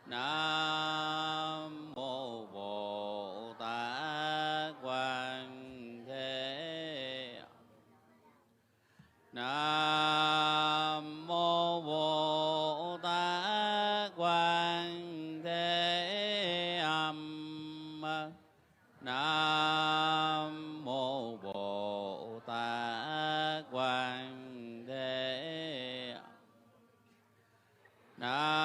Nam mô Bồ Tát Quan Thế. Nam mô Bồ Tát Quan Thế Âm. Nam mô Bồ Tát Quan Thế. Nam